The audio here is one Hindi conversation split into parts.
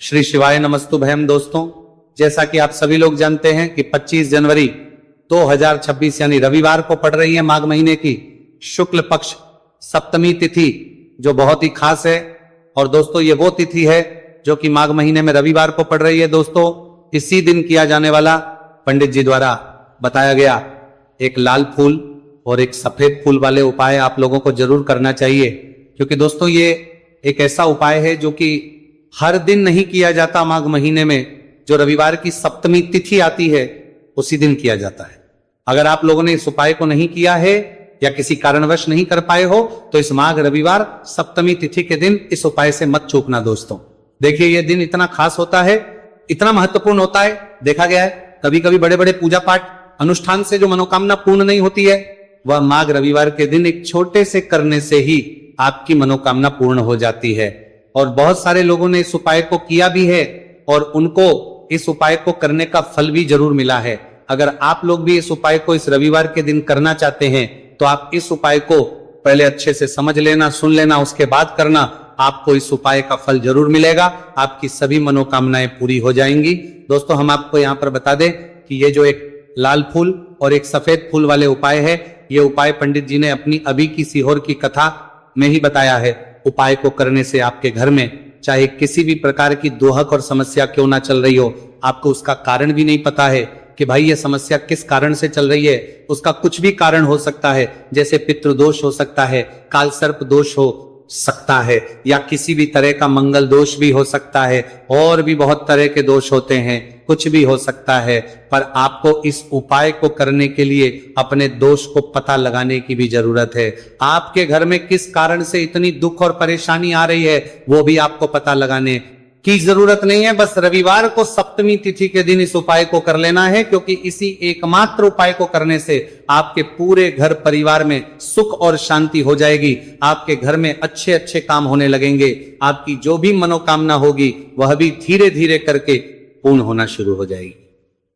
श्री शिवाय नमस्तुभयम। दोस्तों, जैसा कि आप सभी लोग जानते हैं कि 25 जनवरी 2026 यानी रविवार को पड़ रही है माघ महीने की शुक्ल पक्ष सप्तमी तिथि, जो बहुत ही खास है। और दोस्तों, ये वो तिथि है जो कि माघ महीने में रविवार को पड़ रही है। दोस्तों, इसी दिन किया जाने वाला पंडित जी द्वारा बताया गया एक लाल फूल और एक सफेद फूल वाले उपाय आप लोगों को जरूर करना चाहिए, क्योंकि दोस्तों ये एक ऐसा उपाय है जो कि हर दिन नहीं किया जाता। माघ महीने में जो रविवार की सप्तमी तिथि आती है उसी दिन किया जाता है। अगर आप लोगों ने इस उपाय को नहीं किया है या किसी कारणवश नहीं कर पाए हो तो इस माघ रविवार सप्तमी तिथि के दिन इस उपाय से मत चूकना। दोस्तों देखिए, यह दिन इतना खास होता है, इतना महत्वपूर्ण होता है। देखा गया है कभी कभी बड़े बड़े पूजा पाठ अनुष्ठान से जो मनोकामना पूर्ण नहीं होती है, वह माघ रविवार के दिन एक छोटे से करने से ही आपकी मनोकामना पूर्ण हो जाती है। और बहुत सारे लोगों ने इस उपाय को किया भी है और उनको इस उपाय को करने का फल भी जरूर मिला है। अगर आप लोग भी इस उपाय को इस रविवार के दिन करना चाहते हैं तो आप इस उपाय को पहले अच्छे से समझ लेना, सुन लेना, उसके बाद करना। आपको इस उपाय का फल जरूर मिलेगा, आपकी सभी मनोकामनाएं पूरी हो जाएंगी। दोस्तों, हम आपको यहाँ पर बता दें कि ये जो एक लाल फूल और एक सफेद फूल वाले उपाय है, ये उपाय पंडित जी ने अपनी अभी की सीहोर की कथा में ही बताया है। उपाय को करने से आपके घर में चाहे किसी भी प्रकार की दोहक और समस्या क्यों ना चल रही हो, आपको उसका कारण भी नहीं पता है कि भाई ये समस्या किस कारण से चल रही है, उसका कुछ भी कारण हो सकता है। जैसे पितृदोष हो सकता है, काल सर्प दोष हो सकता है, या किसी भी तरह का मंगल दोष भी हो सकता है, और भी बहुत तरह के दोष होते हैं, कुछ भी हो सकता है। पर आपको इस उपाय को करने के लिए अपने दोष को पता लगाने की भी जरूरत है। आपके घर में किस कारण से इतनी दुख और परेशानी आ रही है वो भी आपको पता लगाने की जरूरत नहीं है। बस रविवार को सप्तमी तिथि के दिन इस उपाय को कर लेना है, क्योंकि इसी एकमात्र उपाय को करने से आपके पूरे घर परिवार में सुख और शांति हो जाएगी। आपके घर में अच्छे अच्छे काम होने लगेंगे। आपकी जो भी मनोकामना होगी वह भी धीरे धीरे करके पूर्ण होना शुरू हो जाएगी।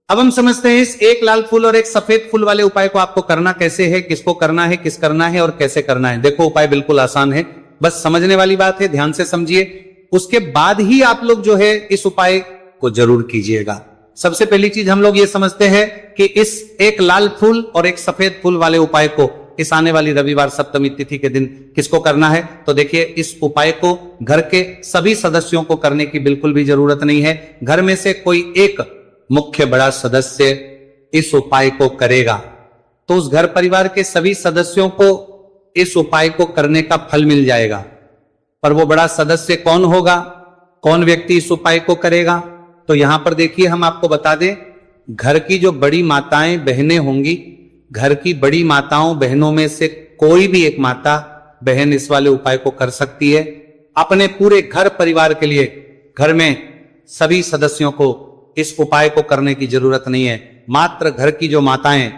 अब हम समझते हैं इस एक लाल फूल और एक सफेद फूल वाले उपाय को आपको करना कैसे है, किसको करना है, किस करना है और कैसे करना है। देखो, उपाय बिल्कुल आसान है, बस समझने वाली बात है, ध्यान से समझिए। उसके बाद ही आप लोग जो है इस उपाय को जरूर कीजिएगा। सबसे पहली चीज हम लोग ये समझते हैं कि इस एक लाल फूल और एक सफेद फूल वाले उपाय को इस आने वाली रविवार सप्तमी तिथि के दिन किसको करना है। तो देखिए, इस उपाय को घर के सभी सदस्यों को करने की बिल्कुल भी जरूरत नहीं है। घर में से कोई एक मुख्य बड़ा सदस्य इस उपाय को करेगा तो उस घर परिवार के सभी सदस्यों को इस उपाय को करने का फल मिल जाएगा। पर वो बड़ा सदस्य कौन होगा, कौन व्यक्ति इस उपाय को करेगा, तो यहां पर देखिए हम आपको बता दें, घर की जो बड़ी माताएं बहनें होंगी, घर की बड़ी माताओं बहनों में से कोई भी एक माता बहन इस वाले उपाय को कर सकती है। अपने पूरे घर परिवार के लिए घर में सभी सदस्यों को इस उपाय को करने की जरूरत नहीं है। मात्र घर की जो माताएं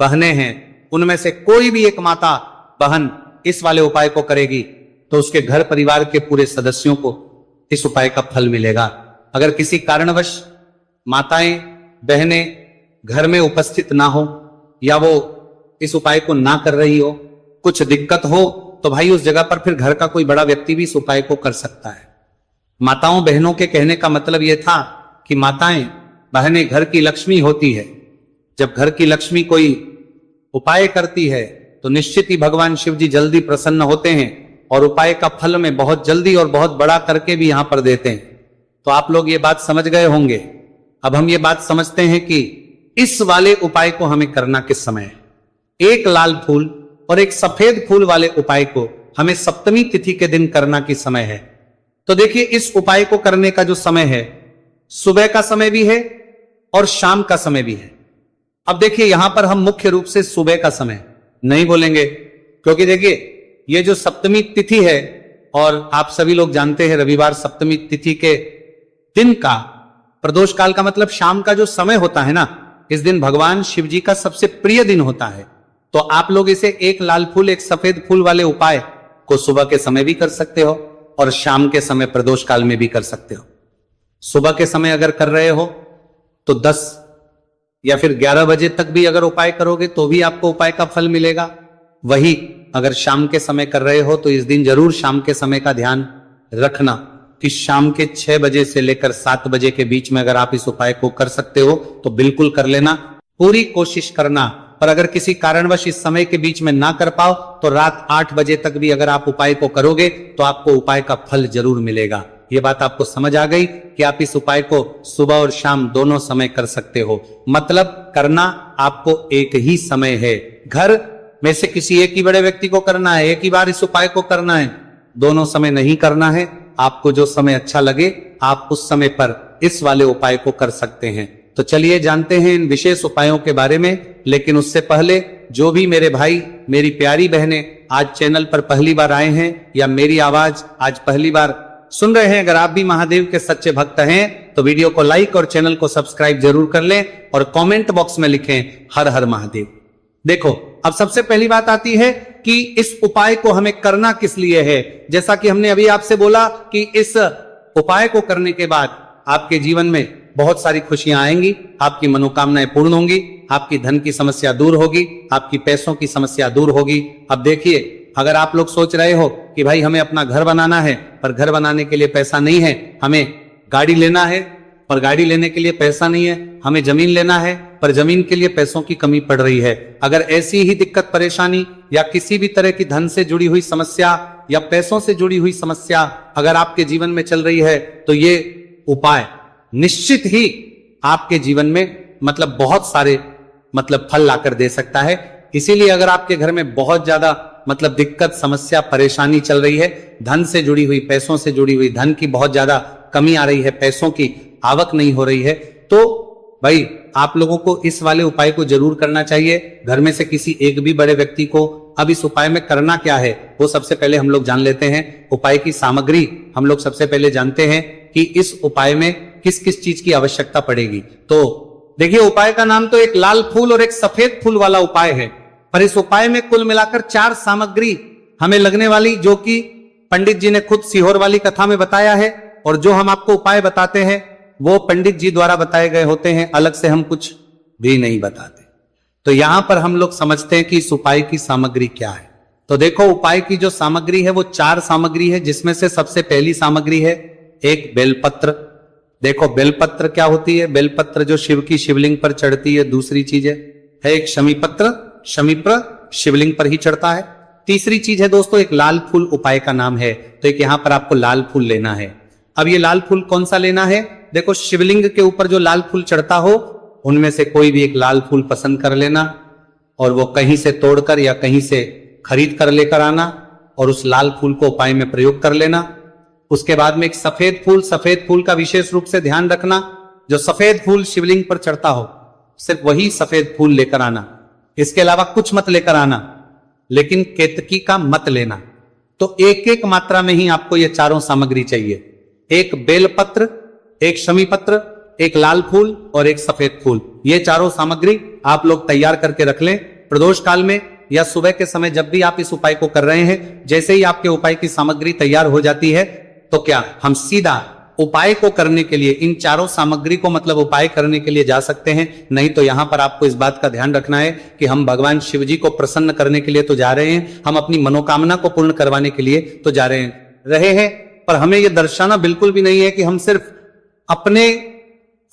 बहनें हैं उनमें से कोई भी एक माता बहन इस वाले उपाय को करेगी तो उसके घर परिवार के पूरे सदस्यों को इस उपाय का फल मिलेगा। अगर किसी कारणवश माताएं बहनें घर में उपस्थित ना हो या वो इस उपाय को ना कर रही हो, कुछ दिक्कत हो, तो भाई उस जगह पर फिर घर का कोई बड़ा व्यक्ति भी इस उपाय को कर सकता है। माताओं बहनों के कहने का मतलब यह था कि माताएं बहनें घर की लक्ष्मी होती है। जब घर की लक्ष्मी कोई उपाय करती है तो निश्चित ही भगवान शिव जी जल्दी प्रसन्न होते हैं और उपाय का फल में बहुत जल्दी और बहुत बड़ा करके भी यहां पर देते हैं। तो आप लोग ये बात समझ गए होंगे। अब हम ये बात समझते हैं कि इस वाले उपाय को हमें करना किस समय है। एक लाल फूल और एक सफेद फूल वाले उपाय को हमें सप्तमी तिथि के दिन करना किस समय है। तो देखिए, इस उपाय को करने का जो समय है, सुबह का समय भी है और शाम का समय भी है। अब देखिए, यहां पर हम मुख्य रूप से सुबह का समय नहीं बोलेंगे, क्योंकि देखिए ये जो सप्तमी तिथि है, और आप सभी लोग जानते हैं रविवार सप्तमी तिथि के दिन का प्रदोष काल का मतलब शाम का जो समय होता है ना, इस दिन भगवान शिव जी का सबसे प्रिय दिन होता है। तो आप लोग इसे एक लाल फूल एक सफेद फूल वाले उपाय को सुबह के समय भी कर सकते हो और शाम के समय प्रदोष काल में भी कर सकते हो। सुबह के समय अगर कर रहे हो तो 10 या फिर 11 बजे तक भी अगर उपाय करोगे तो भी आपको उपाय का फल मिलेगा। वही अगर शाम के समय कर रहे हो तो इस दिन जरूर शाम के समय का ध्यान रखना, कि शाम के 6 बजे से लेकर 7 बजे के बीच में अगर आप इस उपाय को कर सकते हो तो बिल्कुल कर लेना, पूरी कोशिश करना। पर अगर किसी कारणवश इस समय के बीच में ना कर पाओ तो रात 8 बजे तक भी अगर आप उपाय को करोगे तो आपको उपाय का फल जरूर मिलेगा। ये बात आपको समझ आ गई कि आप इस उपाय को सुबह और शाम दोनों समय कर सकते हो। मतलब करना आपको एक ही समय है, घर में से किसी एक ही बड़े व्यक्ति को करना है, एक ही बार इस उपाय को करना है, दोनों समय नहीं करना है। आपको जो समय अच्छा लगे आप उस समय पर इस वाले उपाय को कर सकते हैं। तो चलिए जानते हैं इन विशेष उपायों के बारे में। लेकिन उससे पहले जो भी मेरे भाई मेरी प्यारी बहनें आज चैनल पर पहली बार आए हैं या मेरी आवाज आज पहली बार सुन रहे हैं, अगर आप भी महादेव के सच्चे भक्त हैं तो वीडियो को लाइक और चैनल को सब्सक्राइब जरूर कर लें और कमेंट बॉक्स में लिखें हर हर महादेव। देखो, अब सबसे पहली बात आती है कि इस उपाय को हमें करना किस लिए है। जैसा कि हमने अभी आपसे बोला कि इस उपाय को करने के बाद आपके जीवन में बहुत सारी खुशियां आएंगी, आपकी मनोकामनाएं पूर्ण होंगी, आपकी धन की समस्या दूर होगी, आपकी पैसों की समस्या दूर होगी। अब देखिए, अगर आप लोग सोच रहे हो कि भाई हमें अपना घर बनाना है पर घर बनाने के लिए पैसा नहीं है, हमें गाड़ी लेना है पर गाड़ी लेने के लिए पैसा नहीं है, हमें जमीन लेना है पर जमीन के लिए पैसों की कमी पड़ रही है, अगर ऐसी ही दिक्कत परेशानी या किसी भी तरह की धन से जुड़ी हुई समस्या या पैसों से जुड़ी हुई समस्या अगर आपके जीवन में चल रही है तो ये उपाय निश्चित ही आपके जीवन में मतलब बहुत सारे मतलब फल लाकर दे सकता है। इसीलिए अगर आपके घर में बहुत ज्यादा मतलब दिक्कत समस्या परेशानी चल रही है, धन से जुड़ी हुई पैसों से जुड़ी हुई धन की बहुत ज्यादा कमी आ रही है, पैसों की आवक नहीं हो रही है, तो भाई आप लोगों को इस वाले उपाय को जरूर करना चाहिए। घर में से किसी एक भी बड़े व्यक्ति को। अब इस उपाय में करना क्या है वो सबसे पहले हम लोग जान लेते हैं। उपाय की सामग्री हम लोग सबसे पहले जानते हैं कि इस उपाय में किस किस चीज की आवश्यकता पड़ेगी। तो देखिए, उपाय का नाम तो एक लाल फूल और एक सफेद फूल वाला उपाय है, पर इस उपाय में कुल मिलाकर 4 सामग्री हमें लगने वाली, जो कि पंडित जी ने खुद सीहोर वाली कथा में बताया है, और जो हम आपको उपाय बताते हैं वो पंडित जी द्वारा बताए गए होते हैं, अलग से हम कुछ भी नहीं बताते। तो यहां पर हम लोग समझते हैं कि इस उपाय की सामग्री क्या है। तो देखो, उपाय की जो सामग्री है वो 4 सामग्री है, जिसमें से सबसे पहली सामग्री है एक बेलपत्र। देखो, बेलपत्र क्या होती है? बेलपत्र जो शिव की शिवलिंग पर चढ़ती है। दूसरी चीज है एक शमीपत्र, शमीप्र शिवलिंग पर ही चढ़ता है। तीसरी चीज है दोस्तों एक लाल फूल, उपाय का नाम है। तो एक यहां पर आपको लाल फूल लेना है। अब ये लाल फूल कौन सा लेना है? देखो, शिवलिंग के ऊपर जो लाल फूल चढ़ता हो उनमें से कोई भी एक लाल फूल पसंद कर लेना, और वो कहीं से तोड़कर या कहीं से खरीद कर लेकर आना और उस लाल फूल को उपाय में प्रयोग कर लेना। उसके बाद में एक सफेद फूल का विशेष रूप से ध्यान रखना, जो सफेद फूल शिवलिंग पर चढ़ता हो सिर्फ वही सफेद फूल लेकर आना, इसके अलावा कुछ मत लेकर आना, लेकिन केतकी का मत लेना। तो एक एक मात्रा में ही आपको ये चारों सामग्री चाहिए, एक बेलपत्र, एक शमीपत्र, एक लाल फूल और एक सफेद फूल। ये चारों सामग्री आप लोग तैयार करके रख लें। प्रदोष काल में या सुबह के समय जब भी आप इस उपाय को कर रहे हैं, जैसे ही आपके उपाय की सामग्री तैयार हो जाती है तो क्या हम सीधा उपाय को करने के लिए इन चारों सामग्री को मतलब उपाय करने के लिए जा सकते हैं। नहीं तो यहां पर आपको इस बात का ध्यान रखना है कि हम भगवान शिव जी को प्रसन्न करने के लिए तो जा रहे हैं, हम अपनी मनोकामना को पूर्ण करवाने के लिए तो जा रहे हैं, पर हमें यह दर्शाना बिल्कुल भी नहीं है कि हम सिर्फ अपने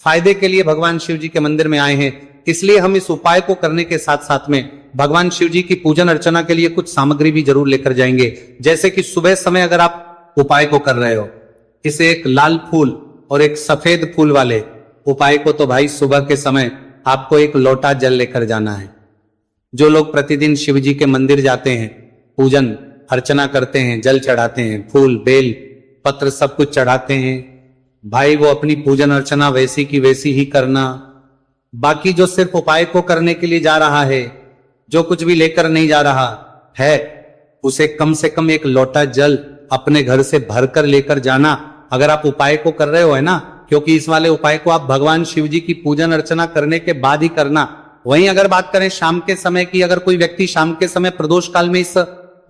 फायदे के लिए भगवान शिव जी के मंदिर में आए हैं। इसलिए हम इस उपाय को करने के साथ साथ में भगवान शिव जी की पूजन अर्चना के लिए कुछ सामग्री भी जरूर लेकर जाएंगे। जैसे कि सुबह समय अगर आप उपाय को कर रहे हो, इसे एक लाल फूल और एक सफेद फूल वाले उपाय को तो भाई सुबह के समय आपको एक लोटा जल लेकर जाना है। जो लोग प्रतिदिन शिव जी के मंदिर जाते हैं, पूजन अर्चना करते हैं, जल चढ़ाते हैं, फूल बेल पत्र सब कुछ चढ़ाते हैं, भाई वो अपनी पूजन अर्चना वैसी की वैसी ही करना। बाकी जो सिर्फ उपाय को करने के लिए जा रहा है, जो कुछ भी लेकर नहीं जा रहा है, उसे कम से कम एक लोटा जल अपने घर से भरकर लेकर जाना। अगर आप उपाय को कर रहे हो, है ना, क्योंकि इस वाले उपाय को आप भगवान शिव जी की पूजन अर्चना करने के बाद ही करना। वहीं अगर बात करें शाम के समय की, अगर कोई व्यक्ति शाम के समय प्रदोष काल में इस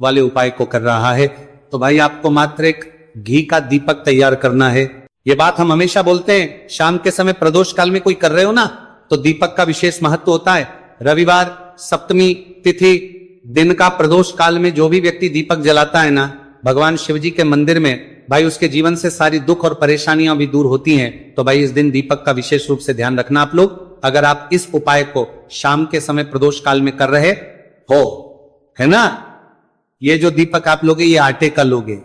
वाले उपाय को कर रहा है तो भाई आपको मात्र एक घी का दीपक तैयार करना है। ये बात हम हमेशा बोलते हैं, शाम के समय प्रदोष काल में कोई कर रहे हो ना तो दीपक का विशेष महत्व होता है। रविवार सप्तमी तिथि दिन का प्रदोष काल में जो भी व्यक्ति दीपक जलाता है ना, भगवान शिव जी के मंदिर में भाई उसके जीवन से सारी दुख और परेशानियां भी दूर होती हैं। तो भाई इस दिन दीपक का विशेष रूप से ध्यान रखना आप लोग। अगर आप इस उपाय को शाम के समय प्रदोष काल में कर रहे हो, है ना, ये जो दीपक आप लोगे ये आटे का लोगे।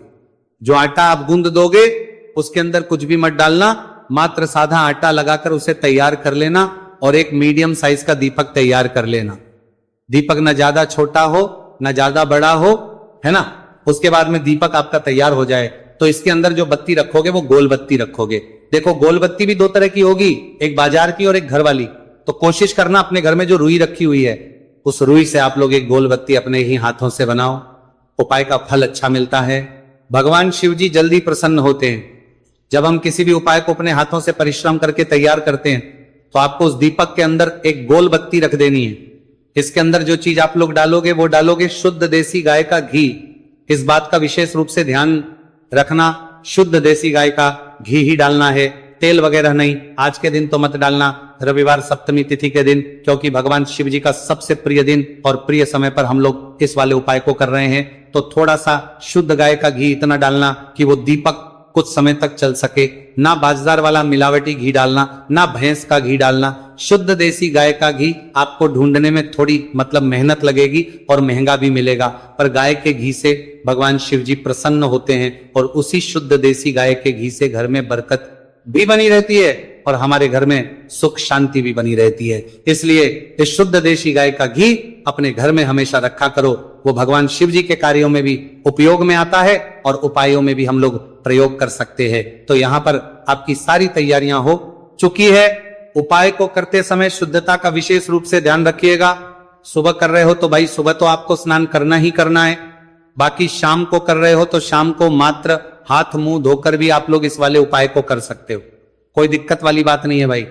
जो आटा आप गूंद दोगे उसके अंदर कुछ भी मत डालना, मात्र साधा आटा लगाकर उसे तैयार कर लेना और एक मीडियम साइज का दीपक तैयार कर लेना। दीपक न ज्यादा छोटा हो न ज्यादा बड़ा हो, है ना। उसके बाद में दीपक आपका तैयार हो जाए तो इसके अंदर जो बत्ती रखोगे वो गोल बत्ती रखोगे। देखो गोल बत्ती भी दो तरह की होगी, एक बाजार की और एक घर वाली। तो कोशिश करना अपने घर में जो रुई रखी हुई है उस रुई से आप लोग एक गोल बत्ती अपने ही हाथों से बनाओ। उपाय का फल अच्छा मिलता है। भगवान शिव जी जल्दी प्रसन्न होते हैं। जब हम किसी भी उपाय को अपने हाथों से परिश्रम करके तैयार करते हैं तो आपको उस दीपक के अंदर एक गोल बत्ती रख देनी है। इसके अंदर जो चीज आप लोग डालोगे वो डालोगे शुद्ध देसी गाय का घी। इस बात का विशेष रूप से ध्यान रखना, शुद्ध देसी गाय का घी ही डालना है, तेल वगैरह नहीं। आज के दिन तो मत डालना, रविवार सप्तमी तिथि के दिन, क्योंकि भगवान शिव जी का सबसे प्रिय दिन और प्रिय समय पर हम लोग इस वाले उपाय को कर रहे हैं। तो थोड़ा सा शुद्ध गाय का घी इतना डालना कि वो दीपक कुछ समय तक चल सके। ना बाजार वाला मिलावटी घी डालना, ना भैंस का घी डालना, शुद्ध देसी गाय का घी। आपको ढूंढने में थोड़ी मतलब मेहनत लगेगी और महंगा भी मिलेगा, पर गाय के घी से भगवान शिव जी प्रसन्न होते हैं और उसी शुद्ध देसी गाय के घी से घर में बरकत भी बनी रहती है और हमारे घर में सुख शांति भी बनी रहती है। इसलिए इस शुद्ध देसी गाय का घी अपने घर में हमेशा रखा करो। वो भगवान शिव जी के कार्यों में भी उपयोग में आता है और उपायों में भी हम लोग प्रयोग कर सकते हैं। तो यहाँ पर आपकी सारी तैयारियां हो चुकी है। उपाय को करते समय शुद्धता का विशेष रूप से ध्यान रखिएगा। सुबह कर रहे हो तो भाई सुबह तो आपको स्नान करना ही करना है। बाकी शाम को कर रहे हो तो शाम को मात्र हाथ मुंह धोकर भी आप लोग इस वाले उपाय को कर सकते हो। कोई दिक्कत वाली बात नहीं है भाई।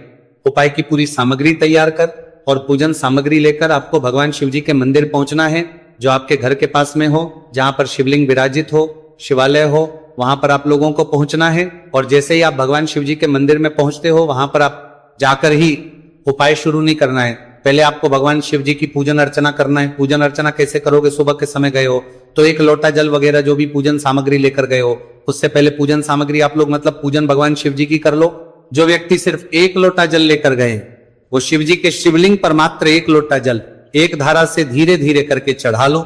उपाय की पूरी सामग्री तैयार कर और पूजन सामग्री लेकर आपको भगवान शिव जी के मंदिर पहुंचना है, जो आपके घर के पास में हो, जहां पर शिवलिंग विराजित हो, शिवालय हो, वहां पर आप लोगों को पहुंचना है। और जैसे ही आप भगवान शिव जी के मंदिर में पहुंचते हो वहां पर आप जाकर ही उपाय शुरू नहीं करना है। पहले आपको भगवान शिव जी की पूजन अर्चना करना है। पूजन अर्चना कैसे करोगे? सुबह के समय गए हो तो एक लोटा जल वगैरह जो भी पूजन सामग्री लेकर गए हो, उससे पहले पूजन सामग्री आप लोग मतलब पूजन भगवान शिव जी की कर लो। जो व्यक्ति सिर्फ एक लोटा जल लेकर गए वो शिव जी के शिवलिंग पर मात्र एक लोटा जल एक धारा से धीरे धीरे करके चढ़ा लो।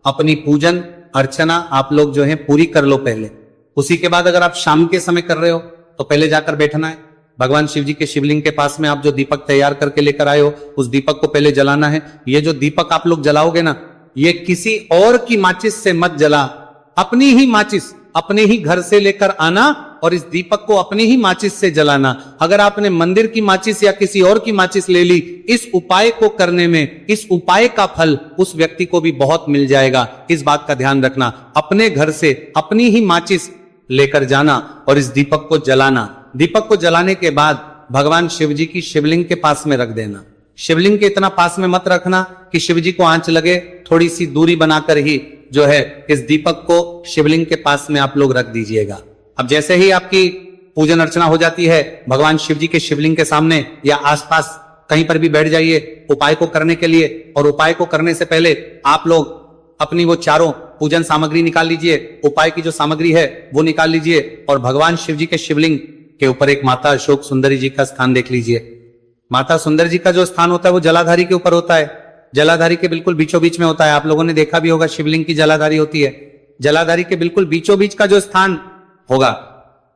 अपनी पूजन अर्चना आप लोग जो है पूरी कर लो पहले। उसी के बाद अगर आप शाम के समय कर रहे हो तो पहले जाकर बैठना है। भगवान शिव जी के शिवलिंग के पास में आप जो दीपक तैयार करके लेकर आए हो उस दीपक को पहले जलाना है। ये जो दीपक आप लोग जलाओगे ना, ये किसी और की माचिस से मत जला, अपनी ही माचिस अपने ही घर से लेकर आना और इस दीपक को अपनी ही माचिस से जलाना। अगर आपने मंदिर की माचिस या किसी और की माचिस ले ली, इस उपाय को करने में इस उपाय का फल उस व्यक्ति को भी बहुत मिल जाएगा। इस बात का ध्यान रखना। अपने घर से अपनी ही माचिस लेकर जाना और इस दीपक को जलाना। दीपक को जलाने के बाद भगवान शिव जी की शिवलिंग के पास में रख देना। शिवलिंग के इतना पास में मत रखना कि शिव जी को आंच लगे, थोड़ी सी दूरी बनाकर ही जो है इस दीपक को शिवलिंग के पास में आप लोग रख दीजिएगा। अब जैसे ही आपकी पूजन अर्चना हो जाती है, भगवान शिव जी के शिवलिंग के सामने या आसपास कहीं पर भी बैठ जाइए उपाय को करने के लिए। और उपाय को करने से पहले आप लोग अपनी वो चारों पूजन सामग्री निकाल लीजिए। उपाय की जो सामग्री है वो निकाल लीजिए और भगवान शिव जी के शिवलिंग के ऊपर एक माता अशोक सुंदरी जी का स्थान देख लीजिए। माता सुंदर जी का जो स्थान होता है वो जलाधारी के ऊपर होता है। जलाधारी के बिल्कुल बीचों बीच में होता है। आप लोगों ने देखा भी होगा शिवलिंग की जलाधारी होती है। जलाधारी के बिल्कुल बीचों बीच का जो स्थान होगा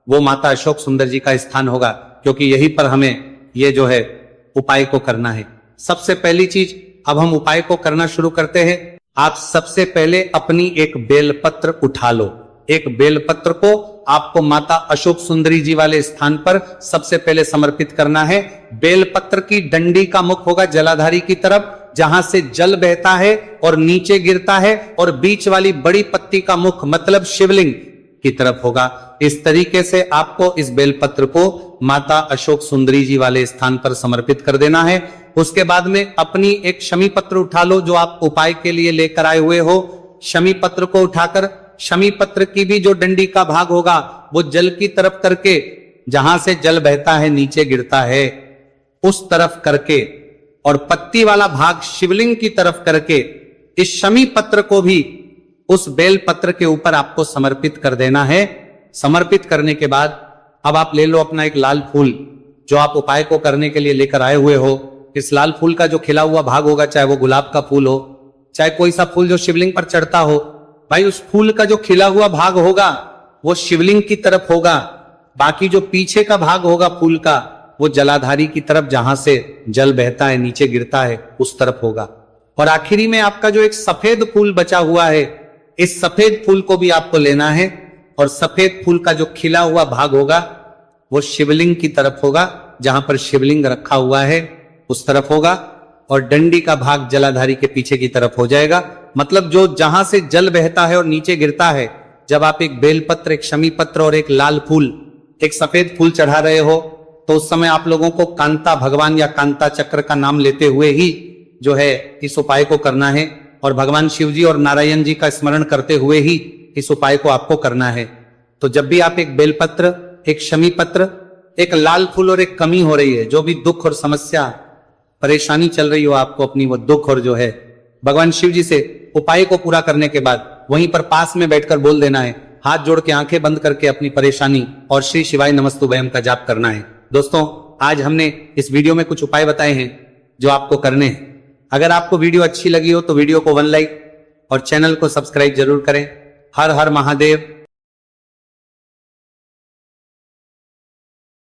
वो माता अशोक सुंदर जी का स्थान होगा, क्योंकि यहीं पर हमें ये जो है उपाय को करना है। सबसे पहली चीज, अब हम उपाय को करना शुरू करते हैं। आप सबसे पहले अपनी एक बेलपत्र उठा लो। एक बेलपत्र को आपको माता अशोक सुंदरी जी वाले स्थान पर सबसे पहले समर्पित करना है। बेलपत्र की डंडी का मुख होगा जलाधारी की तरफ, जहां से जल बहता है और नीचे गिरता है, और बीच वाली बड़ी पत्ती का मुख मतलब शिवलिंग की तरफ होगा। इस तरीके से आपको इस बेलपत्र को माता अशोक सुंदरी जी वाले स्थान पर समर्पित कर देना है। उसके बाद में अपनी एक शमी पत्र उठा लो जो आप उपाय के लिए लेकर आए हुए हो। शमी पत्र को उठाकर शमी पत्र की भी जो डंडी का भाग होगा वो जल की तरफ करके, जहां से जल बहता है नीचे गिरता है उस तरफ करके, और पत्ती वाला भाग शिवलिंग की तरफ करके इस शमी पत्र को भी उस बेल पत्र के ऊपर आपको समर्पित कर देना है। समर्पित करने के बाद अब आप ले लो अपना एक लाल फूल जो आप उपाय को करने के लिए लेकर आए हुए हो। इस लाल फूल का जो खिला हुआ भाग होगा, चाहे वो गुलाब का फूल हो, चाहे कोई सा फूल जो शिवलिंग पर चढ़ता हो, भाई उस फूल का जो खिला हुआ भाग होगा वो शिवलिंग की तरफ होगा। बाकी जो पीछे का भाग होगा फूल का वो जलाधारी की तरफ, जहां से जल बहता है नीचे गिरता है उस तरफ होगा। और आखिरी में आपका जो एक सफेद फूल बचा हुआ है, इस सफेद फूल को भी आपको लेना है और सफेद फूल का जो खिला हुआ भाग होगा वो शिवलिंग की तरफ होगा, जहां पर शिवलिंग रखा हुआ है उस तरफ होगा। और डंडी का भाग जलाधारी के पीछे की तरफ हो जाएगा। मतलब जो जहां से जल बहता है और नीचे गिरता है, जब आप एक बेलपत्र, एक शमी पत्र और एक लाल फूल, एक सफेद फूल चढ़ा रहे हो, तो उस समय आप लोगों को कांता भगवान या कांता चक्र का नाम लेते हुए ही जो है इस उपाय को करना है। और भगवान शिव जी और नारायण जी का स्मरण करते हुए ही इस उपाय को आपको करना है। तो जब भी आप एक बेलपत्र, एक शमी पत्र, एक लाल फूल और एक कमी हो रही है, जो भी दुख और समस्या परेशानी चल रही हो आपको अपनी, वो दुख और जो है भगवान शिव जी से उपाय को पूरा करने के बाद वहीं पर पास में बैठकर बोल देना है, हाथ जोड़ के आंखें बंद करके अपनी परेशानी और श्री शिवाय नमस्तुभयम का जाप करना है। दोस्तों, आज हमने इस वीडियो में कुछ उपाय बताए हैं जो आपको करने हैं। अगर आपको वीडियो अच्छी लगी हो तो वीडियो को 1 लाइक और चैनल को सब्सक्राइब जरूर करें। हर हर महादेव।